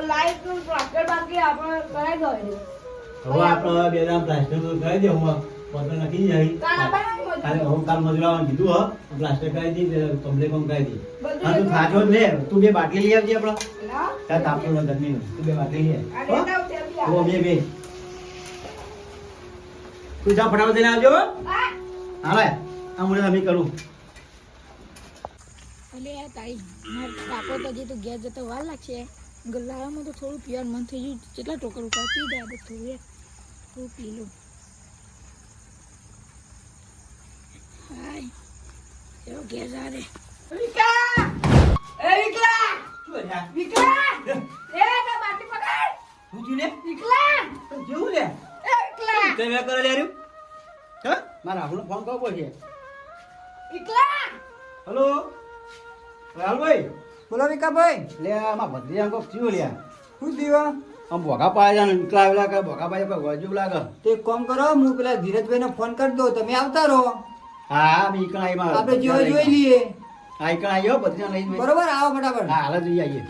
Light નું plaster બાકી આપણે કરાઈ દો હવે આપણે બે દામ પ્લાસ્ટર તો કરી દે હું પત્ર નાખી જાય કાલે હું કાલ મજૂરાવાનું કીધું હ પ્લાસ્ટર કરી દી કમ્પ્લેટ કોમ કરી દી હા તું થાજો જ લે તું બે બાટલી લઈ આવજે આપણો તાર તાપતો ન ગરમી તું બે બાટલી લઈ આવ ઓ બે તું જા ફટાફટ લઈને આવજો હાલે આ મને અમે કરું અલે આ તારી માર પાપો તો જે તો ગેસ જતો વાર લાગશે ગલ્લામાં તો થોડું પીવાનું મન થઈ ગયું કેટલા ટોકર ઉપર પી જાય તો થોડું પી લો હાય એવો ગેસ આ રે વિકા એ વિકલા શું છે વિકલા એ ના બાટી પકડ હું છું ને વિકલા જેવું લે એ વિકલા તે મે કરે લે રહ્યું હ મારા આપણો ફોન કરવો પડશે વિકલા હેલો રાહુલભાઈ બોલો વિકાભાઈ લે આમાં ભદ્રી આંકો થયું લે શું થયું આમ ભોગા પાડે છે નીકળા આવેલા કે ભોગા પાડે પર ગજુ લાગે તે એક કામ કરો હું પેલા ધીરજભાઈને ફોન કરી દઉં તમે આવતા રહો હા મી કણાઈ માં આપણે જોઈ લઈએ હા કણાઈ આવ્યો ભદ્રી લઈને બરોબર આવો ફટાફટ હા હાલ જ જઈ આવીએ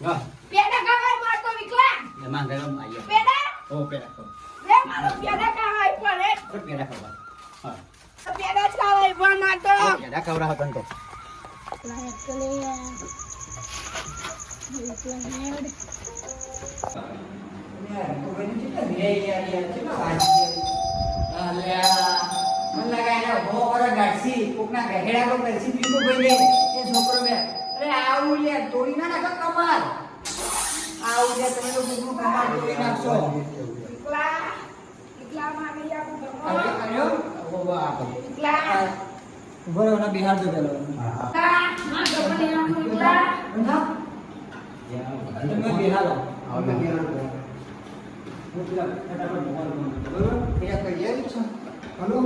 હા પેડા ખાવા મારતો વિકલા એ માં ગરમ આવીએ પેડા ઓ પેડા ખાવ રે મારો પેડા ખાવા પડે પેડા ખાવા હા પેડા ખાવા પણ મારતો પેડા ખવરા હતા તો તોડી ના નાખો કમાલ આવું લે તમે તો કુકનું કમાલ તોડી નાખશો વિકલા વિકલા મારી આપું આવ્યો વિકલા ઉભો રહો બિહાર તો પેલો માં ગપણી આપું વિકલા તમે બિહાર આવો બિહાર હલો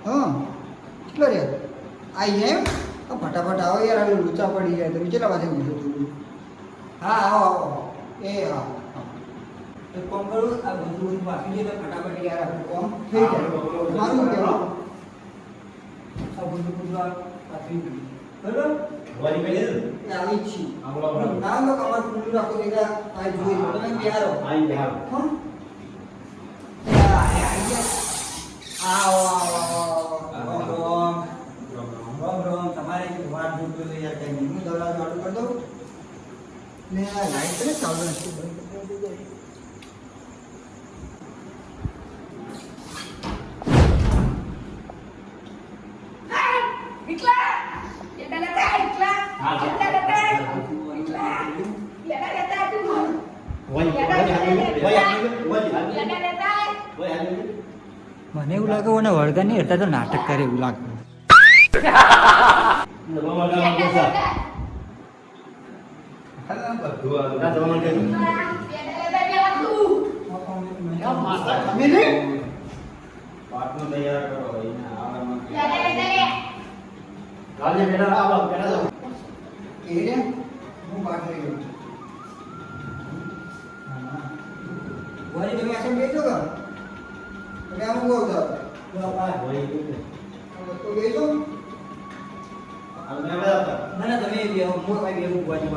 હા કેટલો રે આવી જાય ફટાફટ આવો યાર આ લૂચા પડી જાય તમે કેટલા વાગે મૂકો થોડું હા આવો આવો એ હા એક કામ કરું આ બધું બાકી છે તો ફટાફટ યાર આપણું કામ થઈ જાય મારું કહેવું આ બધું બાકી બરોબર વાલી પેલે એ આવી જ છે બોલો બોલો ના તો કમર ખુલ્લું રાખો દેખા આ જોઈ લો તમે બિહારો આઈ બિહાર હા આવો આવો રોમ તમારે વાત જોતો યાર કઈ હું દરવાજો ચાલુ કરી દઉં ને આ લાઈટ કરે ચાલુ નથી બંધ કરી દો વિકલા પેડા લેતા વિકલા પેડા લેતા વિકલા પેડા લેતા તું વાલી પેડા લેતા મને એવું લાગે ઓને વળગા નહીં હતા તો નાટક કરે એવું લાગે હું પાઠ લઈ ગયો વળી તમે આસન બેસો કે તમે આમ ઉભો થાવ તો બેસો ના ના તમે બેહો હું ભાઈ બેહું બાજુ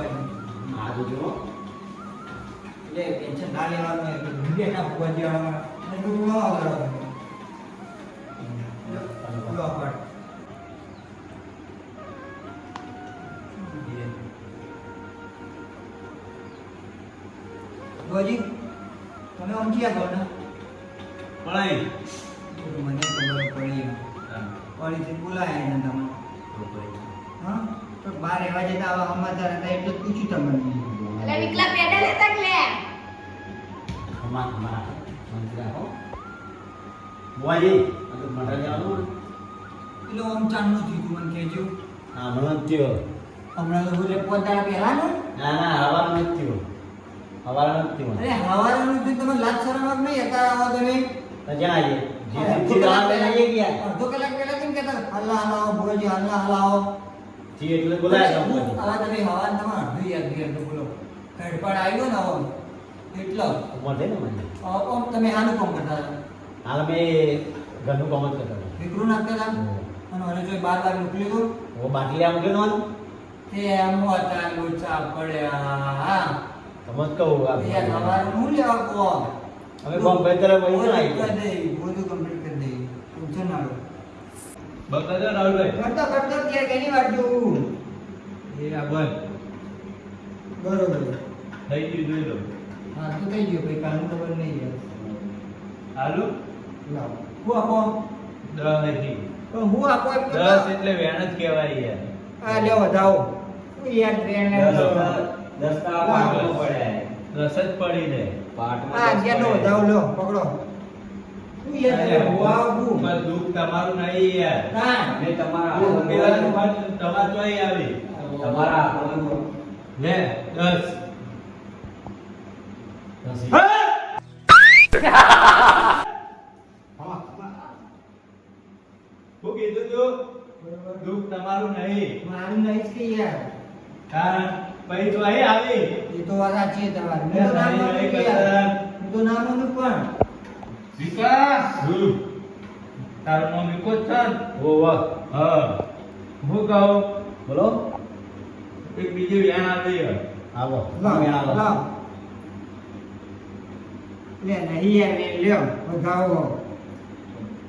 એટલે ટેન્શન ના લેવાનું એટલે ભૂલે ના ભૂવાજી અને તું ન આવડો ભુવાજી તમે આમ ક્યાં ગયો ને પડાઈ મને ખબર પડી પડીથી બોલાયા એને તમે હા તો બહાર રહેવા જતા આવા સમાચાર હતા એટલે જ પૂછ્યું તમને અલે વિકલા પેડા લેતા કે લે હમા મંત્રા હો બોલી આ તો મટા જવાનું એટલે આમ ચાંદનું થયું મને કહેજો હા મનત્યો હમણાં તો બોલે પોતાના પહેલા ને ના હવા નથી હવા નથી અરે હવારનું તો તમે લાજ શરમ આપ નહીં હતા આવા તમે ત્યાં આવીએ જે રાત લઈને ગયા અડધો કલાક પહેલા કેમ કહેતા હલ્લા હલાવો ભુવાજી હલ્લા હલાવો જી એટલે બોલાયા તમને આવા તમે હવા તમારે અડધું યાદ તો બોલો ખડપાડ આવ્યો ને આવો એટલો ઉમર છે ને મને આમ તમે આનું કામ કરતા હતા હાલ અમે ઘરનું કામ જ કરતા હતા દીકરું નાખતા હતા અને હવે જો બાર મોકલી દો वो बाटली आम के नॉन એમ હતા લોચા પડ્યા. સમજ કહું આ યાર તમારે હું લેવા કહો? અમે ફોર્મ ભરી તરફ અહીં બધું આવી કરી દઈ, બધું complete કરી દઈ. ટેન્શન ના લો. બતાજો રાહુલભાઈ કરતો કરતો ક્યાં કેની વાત જોઉં? એ આ બંધ બરોબર. થઈ ગયું જોઈ લો હા તો થઈ ગયું ભાઈ, કાલનું ખબર નહીં યાર. હાલું લાવો. હું આપો? 10 નથી પણ હું આપો એમ તો 10 એટલે વેણ જ કહેવાય યાર આ લ્યો વધાવો. હું યાર ટ્રેન ને દસ પાઠમાં પડ્યા રસ જ પડી ને આ અગિયારનો વધાવો લ્યો, પકડો. હું યાર વાવ હું. બસ દુઃખ તમારું નહીં યાર ના મેં તમારા પેલાનું વાત તમાર તો અહીં આવી તમારા લે 10 હું કીધું તું દુઃખ તમારું નહીં મારું નહીં જ કે યાર. કારણ પછી તો અહીં આવી એ તો વાત સાચી છે તમારી. લે, હું તો નામ નહીં, નહોતું નહીં યાર. કરતા. હું તો નામ નહોતું પણ. વિકાસ તારું નામ વિકોસ છે ને? હા હું કહું બોલો એક બીજી વ્યાણ આવી છે. આવો લાવ, લાવ. લે નહીં યાર લે લ્યો વધાવો.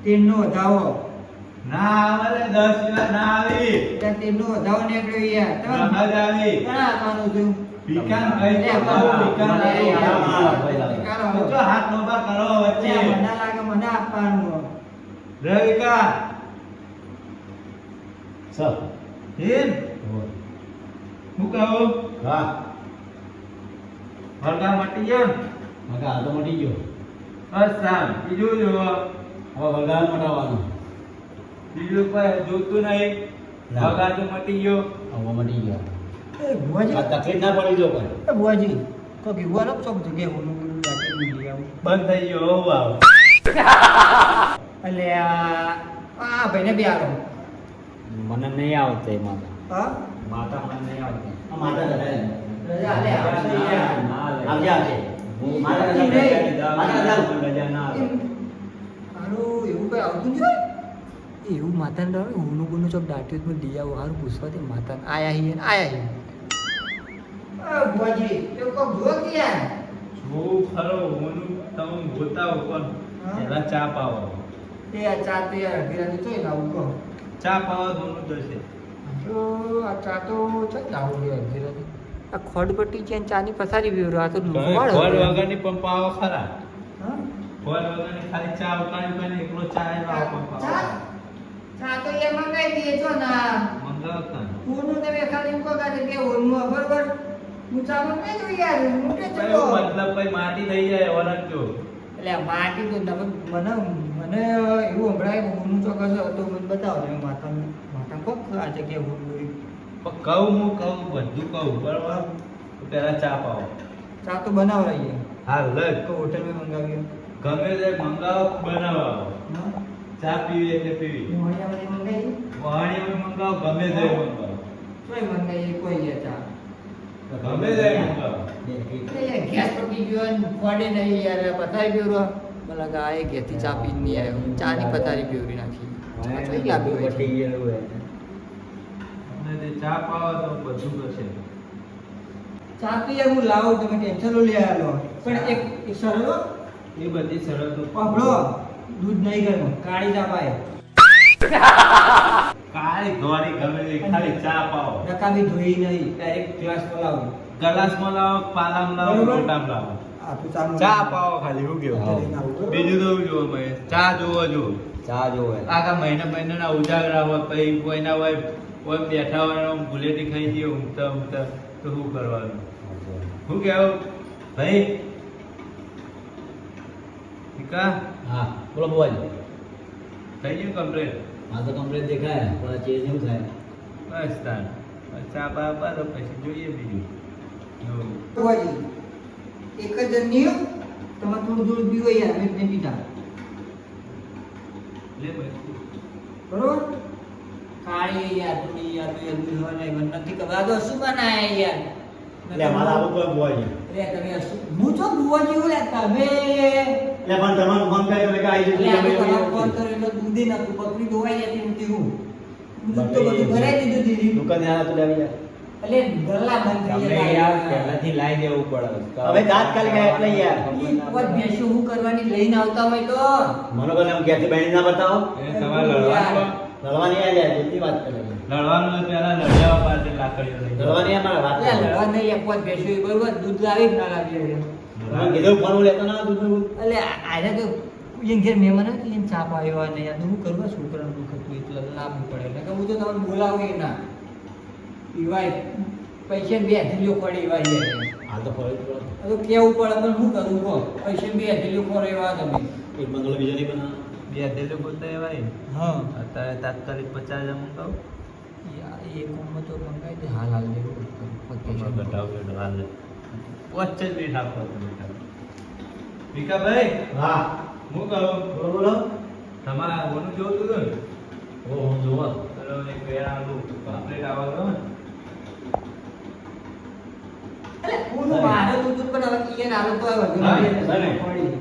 તેનો વધાવો. ના આવે લે 10 સિવાય ના આવી ત્યાં તેનો વધાવો નીકળ્યો યાર. તમે ના જ આવી ક્યાં આપવાનું હતું? વિકાન કઈ લે, તો બાબુ, વિકાન લે, આવી. યાર. હા, તો જો હાથ નોબા કરો લે, વચ્ચે મને લાગે મને આપવાનું. રે વિકા સર હિન હું કહું હા હરગા મટી ગયો ને? મગા હાલ તો મટી ગયો બસ સાહેબ બીજું જો હવે વરગાડ મટાવવાનો બીજું કોઈ જોતું નહીં ના. પગાર તો મટી ગયો હવે મટી ગયો એ ભુવાજી, આ તકલીફ ના પડી જો કોઈ એ ભુવાજી, કોક યુવાનો ચોક જગ્યાએ ઓલું ઓલું રાખીને લઈ આવું. બંધ થઈ ગયો હોવ આવ એટલે આ ભાઈને બી આવો. મને નહીં આવતે માતા હા? માતા મને નહીં આવતે આ માતા જતા રજા લે, આવશે યાર. આવજે આવજે માતા ઈ નહીં. માતા રજા ના આવે હારું, એવું કઈ આવતું જ હોય? એવું માતાને ડરે ઊનું ગુનું ચોક દાટ્યું તો લઈ આવું. હારું પૂછવા દે માતાને. આયા હી ભુવાજી એવું કોક જો કે યાર. જો ખરો હું તમે ગોતા ઉપર હા? એલા ચા પાવો તે આ ચા તો યાર અડધી રાતે ચોઈ લાવું કહો. ચા પાવા ધોનું જશે તો આ ચા તો ચોઈ લાવું યાર અડધી રાતે. આ ખોડપટ્ટી છે ને ચાની પથારી વ્યવહાર આ તો ગોળ વગરની પણ પાવો ખરા હા? ગોળ વગરની ખાલી ચા ઉકાળી કરીને એકલો ચા એનો પણ ચા પાવો ચા તો એ મંગાઈ દઈએ છો ના. મંગાવતા ને. ઊનું તમે ખાલી એમ કહો કે ઊનું બરોબર. હું ચા મંગાઈ દઉં યાર. હું કે ભાઈ ચલો. એવું મતલબ ભાઈ માટી થઈ જાય ઓળખજો એટલે આ માટી તો તમે મને એવું સંભળાય કે ઊનું ચોક હશે તો મને બતાવો તમે માતા કોક આ જગ્યાએ ઊનું પણ કહું હું કહું બધું કહું બરાબર તો પહેલા ચા પાવો ચા તો બનાવડાવીએ. હા લગ તો હોટલમાં મંગાવીએ. ગમે તે મંગાવો બનાવો હા? ચા પીવી એટલે પીવી મોહણિયામાંથી મંગાવીએ. વાણીઓ મંગાવો ગમે તે મંગાવો તોય મંગાવીએ કોઈ યાર ચા. ગમે તે મંગાવો એટલે યાર ગેસ પતી ગયો ને ફોડે નહીં યાર પથારી પીવરો. મને લાગે આ એ ઘેરથી ચા પીને નહીં આવ્યો. ચાની પથારી પીવરી નાખી. ચા ચોઈ લાવી હોય છે. અને તે ચા પાવો તો બધું કરશે ચા તો યાર હું લાવું તમે ટેન્શન લઈ આવ્યો પણ એક સરળ એ બધી શરતો પકડો દૂધ નહીં ગરમ કાળી ચા પાય કાળી ધોળી ગમે તે ખાલી ચા પાવો રકાબી ધોઈ નહીં ડાયરેક્ટ ગ્લાસ લાવું. ગ્લાસમાં લાવો પાલામાં લાવો બરોબર. લોટામાં લાવો આ તો ચા ચા પાવો ખાલી હું કેવું હા. બીજું તો શું જોવો મેં ચા જોવો જો ચા જોવે આખા મહિના ઉજાગરા હોય પછી કોઈના હોય કોઈ બેઠા હોય ને આમ ગુલેટી ખાઈ દઈએ ઊંઘતા ઊંઘતા તો શું કરવાનું શું કેવું ભાઈ વિકા હા બોલો બોવાજી થઈ ગયું કમ્પ્લેટ આ તો કમ્પ્લેટ દેખાય પણ ચેન્જ એવું થાય બસ તાન ચા બા તો પછી જોઈએ બીજું જો ભુવાજી, એક જ નિયમ તમે થોડું થોડું પીવો યાર મેં નહીં પીતા લે ભાઈ બરોબર. કાળી યાર થોડી યાર તો યાર દૂધ હોય નહીં નથી ખબર. આ તો શું બનાય યાર એટલે મારે આવું કોઈ બોવાજી લે તમે આ શું હું તો ભુવાજી હું યાર તમે એટલે પણ તમારું ફોન કર્યો મેં કે આવી એટલે જશે આપણે તમારો ફોન કર્યો એટલે દૂધે નતું બકરી ધોવાઈ જતી નથી હું દૂધ તો બધું ભરાઈ દીધું દીધી. દુકાને આવ્યા તો લેવી જાય એટલે ગલ્લા બંધ થઈ તમે જાય યાર પહેલાથી લાવી દેવું પડે. હવે તાત્કાલિક આ એટલે યાર કોઈ ભેંસું હું કરવાની લઈને આવતા હોય તો મને કહો એમ ક્યાંથી બહેણી ના બતાવો એ તમારે લડવાનું લડવાની આ યાર જેટલી વાત કરે લડવાનું હોય પહેલા લડ્યા પાસે લાકડીઓ લઈ જાઓ. લડવાની અમારે વાત એટલે કરે. લડવા નહીં એક વાત ભેંસું બરોબર દૂધ લાવી કે ના લાવી તમે કીધું ફોન લેતો ના દૂધનું એટલે આને તો એમ ઘેર મહેમાન હતા એને ચા પાયો ને યાર હું કરવા છોકરાનું દુઃખ હતું એટલે લાવવું પડે એટલે કે હું તો તમને બોલાવું એ ના ઈવાય પૈસા બે હથેલીઓ પડે એવા યાર હાલ તો ફળ તો કેવું પડે પણ શું કરું કહો પૈસા બે હથેલીઓ પડે એવા તમે એક બંગલો બીજો નહીં બનાવ બે હથેલી બોલતા એવાય હા અત્યારે તાત્કાલિક 50,000 મંગાવો. યાર એ કોમમાં તો મંગાઈ દે હાલ હાલ દેવું આમાં ઘટાડો બેટો હાલ વચ્ચે જ નહીં આપો તમે બેટા. ભીખાભાઈ હા હું કહું બોલો બોલો તમારા ઓનું જોતું હતું ને ઓ હું જોવા ચલો એક વેરાનું કમ્પ્લીટ આવવાનો ને એટલે હું મારે તો દૂધ પણ હવે ઈયન આલો તો હવે વધુ હા, નહીં બને. પડી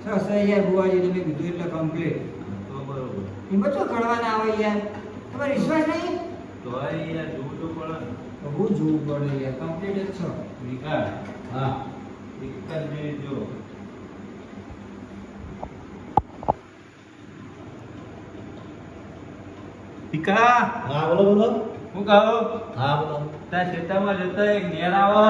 સરસ યાર બુવાજી તમે કીધું એટલે કમ્પ્લીટ તો બરોબર. એમાં તો કરવાના આવે યાર તમારે વિશ્વાસ નહીં તો આ યાર જોવું તો પડે ને. બહુ જોવું પડે યાર કમ્પ્લીટ જ છો ભીખા હા એક જ મિનિટ જો. ભીખા હા બોલો બોલો હું કહું હા બોલો ત્યાં ખેતરમાં જતા એક નેર આવે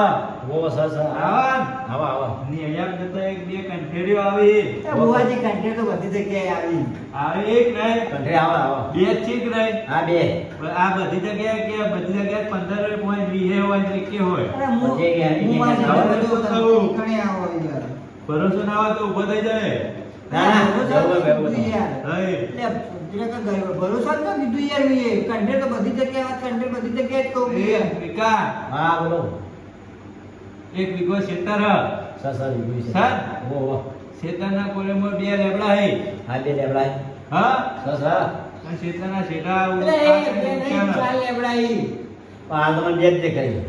ઓ સર સર આવે આવા આવા ને અહીંયા જતા એક બે કંઠેરીઓ આવી બુવાજી કંઠે તો બધી જગ્યાએ આવી આવે એક નહીં કંઠે આવા આવા બે જ છીક નહીં હા બે પણ આ બધી જગ્યાએ કે બધી જગ્યાએ 15 પોઈન્ટ 20 હોય ને કે હોય અરે હું પછી ગયા, હું મારી આવો બધો તો થવું. કણે આવો યાર ભરોસો ના હોય તો ઊભો થઈ જાય ના ના ભરોસો બરોબર તો બરોબર કીધું યાર હઈ. એટલે એટલે કે ગયો ભરોસો જ તો કીધું યાર મેં કંઠે તો બધી જગ્યાએ કંઠે બધી જગ્યાએ જ કહું એ યાર વિકા હા બોલો એક વીઘો ખેતર સર સર વિભૂતિ છે સર? ઓ ઓ ખેતરના કોલેમાં બે લેબડા હે હા બે લેબડા હા સર સર અને ખેતરના છેડા એટલે એ બે નહીં ચાલ લેબડાઈ હાલ તો મને બે જ દેખાય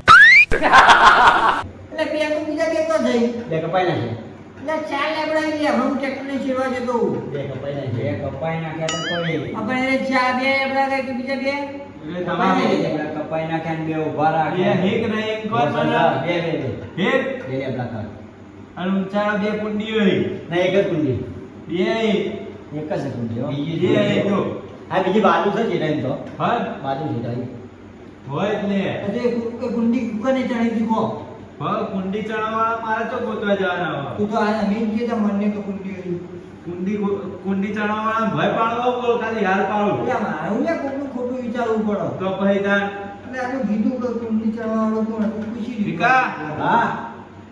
એટલે બે તો બીજા કે તો જઈ બે કપાઈ નાખે એટલે ચાલ લેબડાઈ લે હું ટ્રેક્ટર ની સેવા જતો બે કપાઈ નાખે કપાઈ નાખ્યા તો કોઈ આપણે એને ચા બે લેબડા કે બીજા બે એટલે તમારે કપાઈ નાખે ને બે ઉભા બે હેક નહીં એક બે કોર બે બે હેક બે લેબડા કર અને ઊંચા બે કુંડી હોય ના એક જ કુંડી બે એક જ કુંડી હો. બીજી જે હે જો હા બીજી બાજુ છે જેટાઈ તો હા બાજુ જેટાઈ હોય એટલે અજે કે ગુંડી કને ચણી દીખો હા કુંડી ચણાવવા મારે તો ગોતવા જવાના હોય. તું તો આ અમીન કે તો મને તો ગુંડી હતી કુંડી ચણાવવા ભય પાડવો બોલ ખાલી હાલ પાડો એટલે મારું લે કોકનું ખોટું વિચારવું પડે તો પછી તાર એટલે આનું કીધું કે ગુંડી ચણવાનો કોણ હતું પૂછી લીધું. વિકા? હા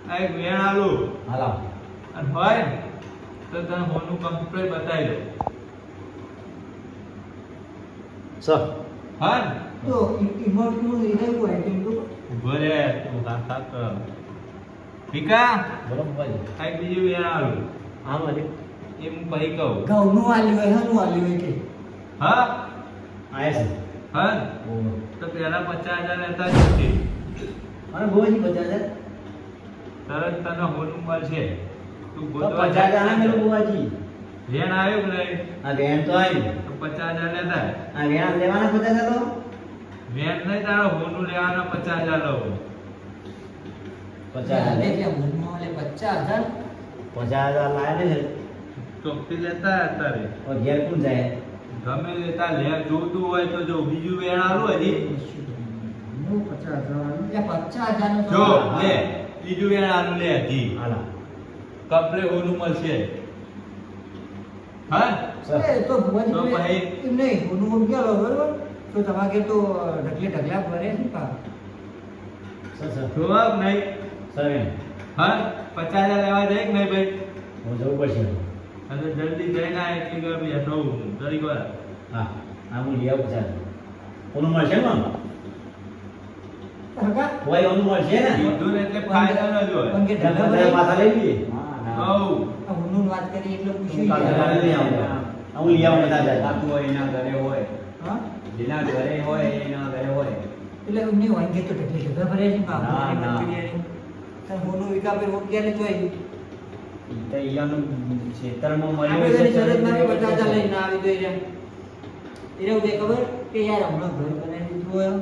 આ એક વેણ આલું હાલો અને હોય ને તો તને હોનું કમ્પ્લીટ બતાવી દો સર હા ને તો ઇમોટનું એ કઈ હોય કેમ તો ઉભો રે તું કાકા કર વિકા બોલો ભાઈ આ એક બીજું વેણ આલું હા મારી એ હું પછી કહું ઘઉંનું આલ્યું હોય હનું આલ્યું હોય કે હા આયા છે હા ને? ઓ તો પેલા 50,000 લેતા જ છે અને બોજી 50,000 તરત તને હોનું મળશે તું તો ગોતવા 50,000 ના મેલું બોજી વેણ આવ્યું કે નહીં આ વેણ તો આવી તો 50,000 લેતા આ વેણ લેવાના 50,000 તો વેણ નહીં તારો હોનું લેવાના 50,000 લઉં 50,000 એટલે મૂળમાં ઓલે 50,000 50,000 લાયા ને ચોકથી લેતા અત્યારે और ઘેર કોણ જાય ગમે લેતા લે જોતું હોય તો જો બીજું વેણ આલું હજી 50,000 નું જો લે બીજું વેણ આલું લે હજી હાલા કપલે હોનું મળશે હા સર એ તો ભુવાજી તો તમે ભાઈ- એમ નહીં હું હું ગયો બરોબર તો તમારે તો ઢગલા ભરે છે પા સર સર જોવા કે નહીં સર વેણ હા 50,000 લેવા જાય કે નહીં ભાઈ હું જવું પડશે અને જલ્દી જઈને આ એટલી ગર બેઠો હું જરીક વાર હા હા હું લઈ આવું ચાલ ઓનું મળશે ને કાકા હોય ઓનું મળશે ને કીધું ને એટલે ફાયદા ન જ હોય પણ કે ઢગલા ભરે માથા લઈ લઈએ હઉ આ હુંનું વાત કરી એટલે હું પૂછ્યું કાલે યાર. લઈ આવું હું લઈ આવું બધા જાય આખું હોય એના ઘરે હોય હા જેના ઘરે હોય એના ઘરે હોય એટલે એમને વાંગે તો ઢગલા ભરે છે પા ના, ના. હુંનું વિકા પર હું ક્યારે જોઈ તો ઈયાનું ખેતરમાં આપણે ઘરે શરત માં 50,000 લઈને આવી દઈએ એને એવું ખબર કે યાર હમણાં ઘર બનાવી દીધું હોય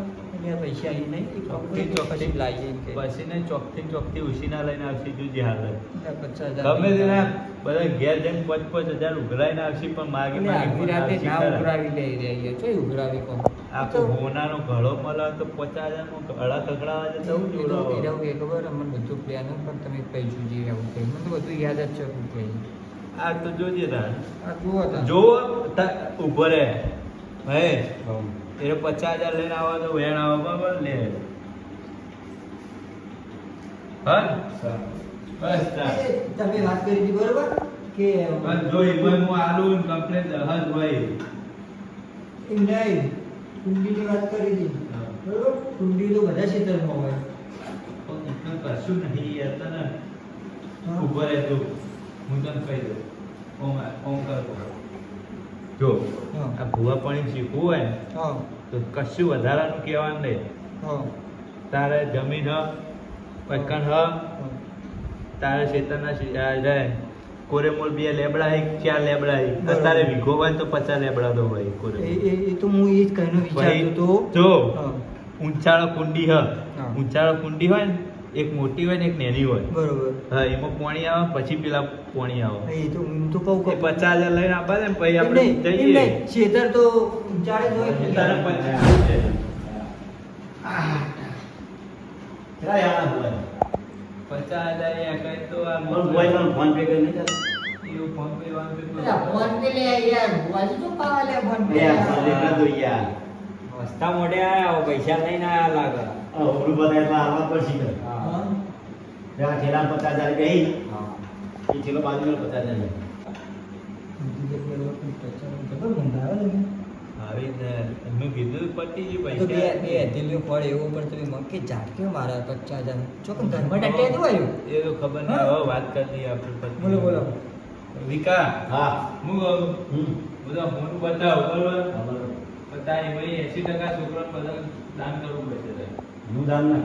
અને પૈસા આવી નહીં એ ચોકથી ચોખ્ખી ચોકથી પછી લાવીએ એમ કે પછી ને ચોકથી ઉછીના લઈને આવશે જોજે હાલત 50,000 ગમે તેના બધા ઘેર જઈને 5,000 ઉઘરાઈને આવશે પણ માગી એટલે માગી આખી રાતે આવશે ના ખરા. ઉઘરાવી લઈ રહ્યા છે ઉઘરાવી કોણ આખો હોનાનો ઘડો મળે તો 50,000 નો ઘડા ખકડાવા છે તો હું જોડાવો. એવું એ ખબર અમને બધું પ્લાન પણ તમે પૈસું જે આવું કહે મને તો બધું યાદ જ છે શું કહે આ તો જોજે તાર આ જુઓ તમે. જો ઉભો રે મહેશ એ 50,000 લઈને આવો તો વેણ આવો બરાબર લે હા બસ તાર. તમે વાત કરી હતી બરોબર કે બસ જોઈ ભાઈ હું આલુ કમ્પ્લેટ હજ ભાઈ એમ નહીં કુંડીની વાત કરી હતી બરોબર કુંડી તો બધા ક્ષેત્રમાં હોય પણ એટલું કશું નહીં યાર તને હા. ઉભો રહે તું હું તને કહી દઉં ઓમ કર જો હા. આ ભૂવા પાણી શીખવું હોય ને હા તો કશું વધારાનું કહેવાનું નહીં હા તારે જમીન હ પકણ હ તારે ખેતરના કોરેમોલ 2 લેબડા હે 4 લેબડા હે બરાબર. તારે વીઘો હોય તો 50 લેબડા તો હોય એ કોરેમોલ. એ તો હું એ જ કહીનો વિચારતો પછી હતો જો હા. ઊંચાળો કુંડી હ હા. ઊંચાળો કુંડી હોય ને એક મોટી હોય ને એક નાની હોય બરોબર હા એમાં પાણી આવે પછી પેલા પાણી આવે એ તો હું તો કહું એ કહું 50,000 લઈને આપવા દે ને પછી એમ આપણે નહીં, એમ જઈએ નહીં. છેતર તો ઊંચાડે જ હોય. તારે 50,000 કેટલા યાર હોય 50,000 એ કઈ તો આ પણ બોય પણ ફોન પે કરી નહીં ચાલે એવું ફોન પે વાન પે અલા, ફોન પે લે યાર ભુવાજી તો પાવા લે ફોન પે યાર ચાલે એટલા તો યાર વસ્તા મોઢે આયા પૈસા લઈને આયા લાગે આ ઓલું બધા એટલા આવવા પડશે કે હા ત્યાં ઠેલા 50,000 ગઈ એ ઠેલો બાજુનો 50,000 આવી ને મેં કીધું પટી ગયું તો બે પૈસા બે હથેલીઓ ફળ એવું પણ તમે મકે ઝાટકે મારા 50,000 ચોકન ઘરમાં ટાટિયા તો આવ્યું એ તો ખબર નહીં હવે વાત કરી આપણે પછી બોલો બોલો વિકા હા હું કહું હમ બધા ફોન બતાવ બરોબર હા, બરોબર. બતાવી ભાઈ 80% છોકરાને બધા દાન કરવું પડશે તારે. હું દાન ના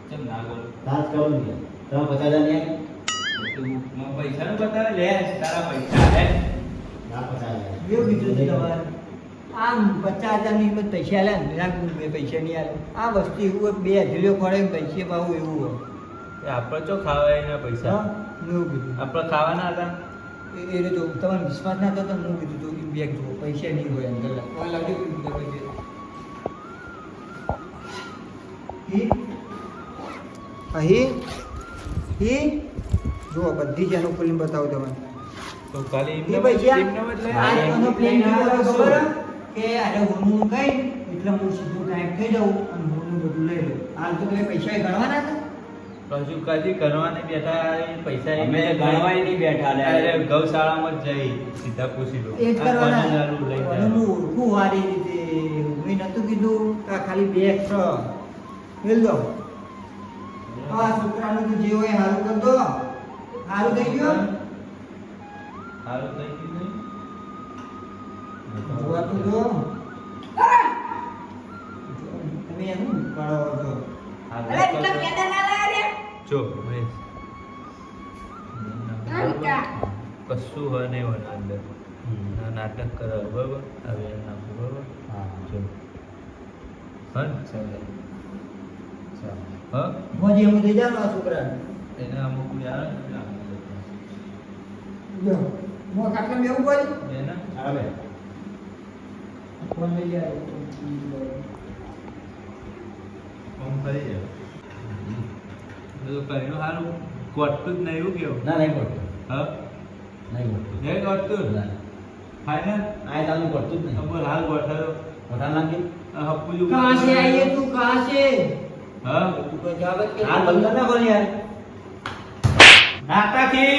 ચમ ના બોલ દાન કરું નહીં તમે 50,000 નહીં તું મને પૈસાનું બતાવે લે તારા પૈસા હે ના 50,000 કેવું કીધું છે તમારે આમ 50,000 ની કિંમત પૈસા આલ્યા ને ના મેં પૈસા નહીં આલ્યા આ વસ્તુ એવું હોય, બે હથેલીઓ ફળે ને પૈસે પાવું એવું હોય એ આપણે ચો ખાવા એના પૈસા હા મેં એવું કીધું આપણે ખાવાના હતા એ તો તમારે વિશ્વાસ ના થતો હું કીધું તું બેગ જુઓ પૈસા નહીં હોય અંદર કોણ લાવજો અહીં જુઓ બધી જ એનું ખોલીને બતાવું તમને તો ખાલી એ પૈસા એમને બદલે આ એનો પ્લેન કેવો ખબર હે? કે આને હોનું કઈ એટલે હું સીધું ટાઈમ થઈ જાઉં અને હોનું બધું લઈ લઉં હાલ તો તમે પૈસા ગણવાના હતા કશું કદી કરવા નહીં બેઠા એ પૈસા અમે ગણવાય નહીં બેઠા લે. અરે ગૌશાળામાં જ જઈ સીધા પૂછી લો એ જ કરવાના આ 50,000 લઈ અને જાય. હું ઓળખું વારી રીતે મેં નતું કીધું કે આ ખાલી બેગ છે મેલ દો આ છોકરાનું તો જે હોય હારું કર દો હારું થઈ ગયું સારું થઈ ગયું નહીં? જોવા તો જો તમે એનું કરો છો હારું અરે તો એટલા પેદા ના લાગે રે. જો મહેશ. હા, વિકા. કશું હોય નહીં હોય અંદર આ નાટક કરે બરોબર હવે એમ નાખું બરોબર હા જો હા ને? હા મોજી એમ થઈ જાય આ છોકરાને એને અમુક યાર જો મો કાટલા મેવું બોલ એને આવે ફોન લઈ લે ફોન કરી જાય તો કર્યું સારું ગોઠતું જ નહીં એવું કેવું ના નહીં પડતું હા નહીં પડતું નહીં ગોઠતું ના. ફાઈનલ આ ચાલુ પડતું જ નહીં ખબર હાલ ગોઠવ્યો મોટા નાખી હપ્પુ જો कहाँ से आई है तू कहाँ से હા तू कोई जावत के આ બંધ કર નાખો ને યાર નાટકી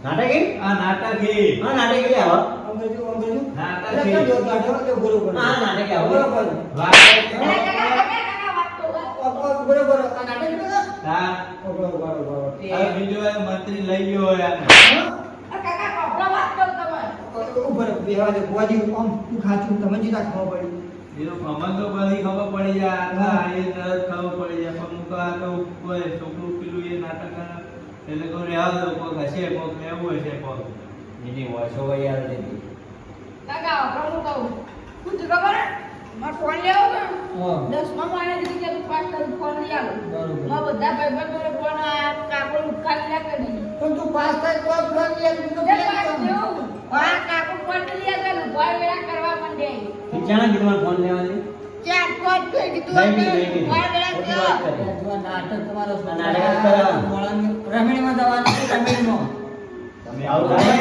નાટકી આ નાટકી હા નાટકી લે આવો अंग्रेजी अंग्रेजी नाटक अरे ही। क्या जो गाड़ो के बरोबर હા નાટકી આવો बरोबर વાત અરે કાકા, કાકા, વાત તો વાત. बरोबर आ नाटक में का હા बरोबर આ બીજો એ મંત્રી લઈ ગયો હોય આને અરે કાકા, કપડાં વાત કરો તમે. ऊपर बेवा दे बुआजी हम तू खाचू तमन जी ता खावा पड़ी એનો અમન તો બધી ખબર પડી જાય આ એ તરત ખબર પડી જાય પણ મુકા આ તો કોઈ છોકરું પેલું એ નાટક કરે એટલે કોઈ રહેવા દો કોક હશે કોક એવું હશે કોક એની વોઇસ ઓવર યાર હતી. કાકા આપણું કહું શું થયું ખબર હે? મારે ફોન લેવો ને હા 10માં મારે કીધું કે તું પાસ તારું ફોન લઈ આવો બરોબર. મારા બધા ભાઈબંધોને ફોન આ કાકો ઉઠાડી ના કરી પણ તું પાસ થાય તો જ ફોન લે તું તો તે કેમ પાસ કરવાનું? થયું આ કાકો ફોન લઈ આવ્યા ઉભા વેળા કરવા માંડે ટીચરના કીધું મને ફોન લેવાની. ચાર પાંચ થઈ કીધું નહીં કીધું, નહીં કીધું. ઉભા વેળા ખોટી કરો વાત કરી. જો આ નાટક તમારો આ નાટક કરવાનું. રમણીમાં જવાનું છે, રમણીમાં. તમે આવું થાય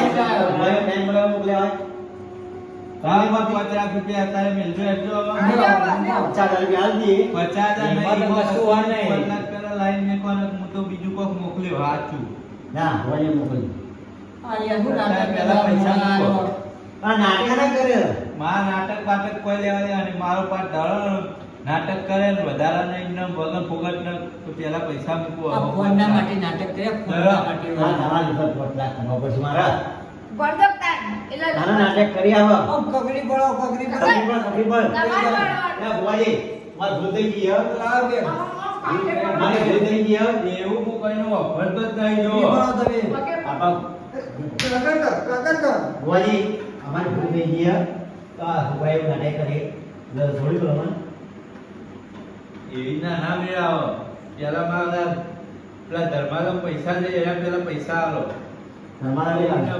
મારે ટાઈમ મળે મોકલ્યા હોય. હા, એમાં 50 રૂપિયા અત્યારે મિલજો એટલો. 50,000 રૂપિયા આલ દઈએ. 50,000 નહીં, એમાં તો કશું હોય નહીં. 1 લાખ પેલા લાઈન મેકવાનો, હું તો બીજું કોક મોકલ્યો હાચું. ના હોય એ મોકલી. આ યાર હું નાટક પહેલા પૈસા કરવાનો? મૂકો. આ નાટક ના કરે. મારા નાટક બાટક કોઈ લેવા દે અને મારો પાટ ધારો નાટક કરે ને વધારાના એમને વગર ફોગટ ને તો પેલા પૈસા મૂકવો. આ ફોનના માટે નાટક કરે, ફોનના માટે આ તમારા લીધે પોટલા કરવા પડશે મારા. ભરદક તાર એટલે નાના નાટક કરી આવો. આમ કગરી પડો, કગરી પડો. કફી પણ, કફી પણ. તમારે પાડવાનું. ના ભુવાજી, મારે ભૂલ થઈ ગઈ હો. લાવ બે. મારી ભૂલ થઈ ગઈ હો. એવું હું કોઈનો વાપરતો જ નહીં જો. ઈ પડો તમે. આપા કગર કર. ભુવાજી, અમારી ભૂલ થઈ ગઈ હો. તો આ ભુવાએ એવું નાટક કરી. એટલે થોડી કરો મને. એવી ના મેળાવો. પેલા મારા પેલા ધર્માલમ પૈસા છે એના પેલા પૈસા આલો. તમારા બી લાગે.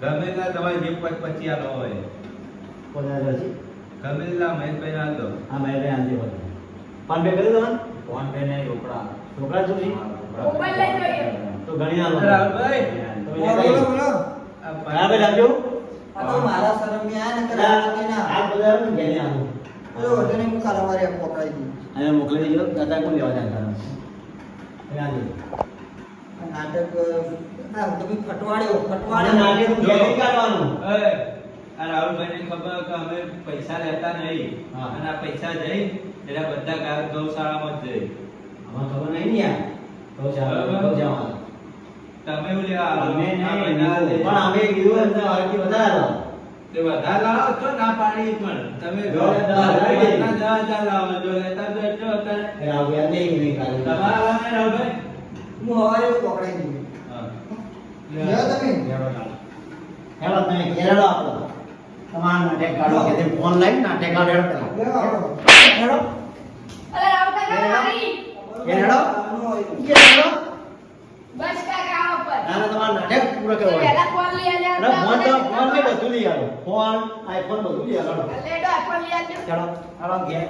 ગમે ત્યાં તમારે જે 25 આલો હોય પોતા રહેશે. ગમે ત્યાં મહેશભાઈ ના દો. આ મારે આંધી બધું. ફોન પે કરી દો મને. ફોન પે ને રોકડા. છોકરા શું છે? મોબાઈલ લઈ જોઈએ તો ઘણી આલો. રાહુલભાઈ, તમે બોલો કઈ? બોલો. આ બરાબર લાવજો. આ તો મારા શરમે આ ને કરાવવા ના. આ બધા ઘેરે આલો. બોલો વડને હું કાલા મારે પકડાઈ દી. અને મોકલી દેજો. દાદા કોણ લેવા જાય તારા? આ નાટક આ તમે ફટવાડ્યો અને ફટવાડ્યો. નાટક તો ઘેરે જ કાઢવાનું. ઓય, આ રાહુલભાઈને ખબર કે અમે પૈસા લેતા નહીં. હા. અને આ પૈસા જઈ એટલે બધા ગૌશાળામાં જ જઈ. આમાં ખબર નહીં ને યાર. તો ચાલો, બરાબર. તો જવાનું. તમે એવું લેવા આવો. અમે આ નહીં, મહિના લે. પણ અમે કીધું એમ તો હરખી વધારે લાવો. તે વધારે લાવો તો ના પાડી પણ તમે જો લેતા હોય. 10,000 લાવો જો લેતા તો એટલો અત્યારે એ આવું યાર નહીં, નહીં કાઢું. તમારા વામે રાહુલભાઈ. હું હવારે પકડાઈ દી. હા. લ્યો તમે. હેલો, તમે ઘેરે લો આપણો. તમારા નાટક કાઢો કે તે ફોન લઈને નાટક કાઢો હેડો પેલા. લ્યો આવો. હેડો. અરે આવતા કાકા મારી ઘેરે હેડો. ઘેરે હેડો. બસ કાકા આવો પર ના, ના, તમારો નાટક પૂરો કરવો હોય. પહેલા ફોન લઈ હેડો, ફોન તો ફોન ને બધું લઈ આવો. ફોન, આઈફોન બધું લઈ આવો. લેડો ફોન લઈ આવજો ચાલો, હાલો ઘેર.